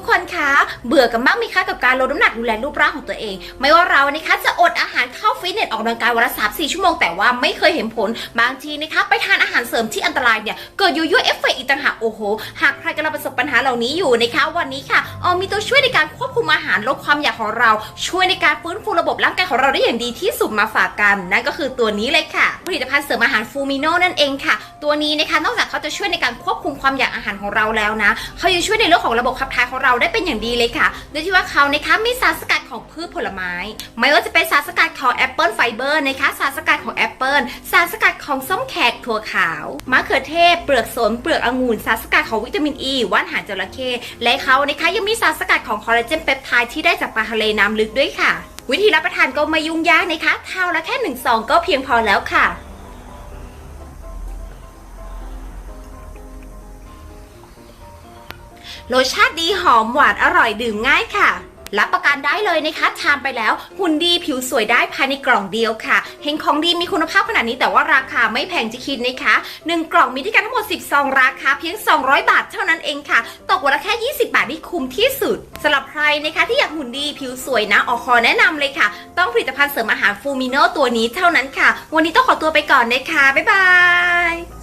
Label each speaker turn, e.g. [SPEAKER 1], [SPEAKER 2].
[SPEAKER 1] ทุกคนคะเบื่อกันบ้างไหมคะกับการลดน้ำหนักดูแลรูปร่างของตัวเองไม่ว่าเรานะคะจะอดอาหารเข้าฟิตเนสออกกำลังกายวันละ3-4 ชั่วโมงแต่ว่าไม่เคยเห็นผลบางทีนะคะไปทานอาหารเสริมที่อันตรายเนี่ยเกิดยั่วเอฟเฟกต์อีกต่างหากโอ้โหหากใครกำลังประสบปัญหาเหล่านี้อยู่นะคะวันนี้ค่ะมีตัวช่วยในการควบคุมอาหารลดความอยากของเราช่วยในการฟื้นฟูระบบร่างกายของเราได้อย่างดีที่สุดมาฝากกันนั่นก็คือตัวนี้เลยค่ะผลิตภัณฑ์เสริมอาหารฟูมิโน่นั่นเองค่ะตัวนี้นะคะนอกจากเขาจะช่วยในการควบคุมความอยากอาหารของเราแล้วนะเขายังช่วยในเรื่องของระบบขับถ่ายของเราได้เป็นอย่างดีเลยค่ะโดยที่ว่าเขานะคะมีสารสกัดของพืชผลไม้ไม่ว่าจะเป็นสารสกัดของแอปเปิลไฟเบอร์นะคะสารสกัดของแอปเปิลสารสกัดของส้มแขกถั่วขาวมะเขือเทศเปลือกสนเปลือกองุ่นสารสกัดของวิตามินอีว่านหางจระเข้และเขานะคะยังมีสารสกัดของคอลลาเจนเปปไทด์ที่ได้จากปลาทะเลน้ำลึกด้วยค่ะวิธีรับประทานก็ไม่ยุ่งยากนะคะเท่าละแค่1 ซองก็เพียงพอแล้วค่ะรสชาติดีหอมหวานอร่อยดื่มง่ายค่ะรับประกันได้เลยนะคะทานไปแล้วหุ่นดีผิวสวยได้ภายในกล่องเดียวค่ะเห็นของดีมีคุณภาพขนาดนี้แต่ว่าราคาไม่แพงจะคิดนะคะ1 กล่องมีด้วยกันทั้งหมด10 ซองราคาเพียง200 บาทเท่านั้นเองค่ะตกวันละแค่20 บาทที่คุ้มที่สุดสำหรับใครนะคะที่อยากหุ่นดีผิวสวยนะขอแนะนำเลยค่ะต้องผลิตภัณฑ์เสริมอาหารฟูมิโน่ตัวนี้เท่านั้นค่ะวันนี้ต้องขอตัวไปก่อนนะคะบ๊ายบาย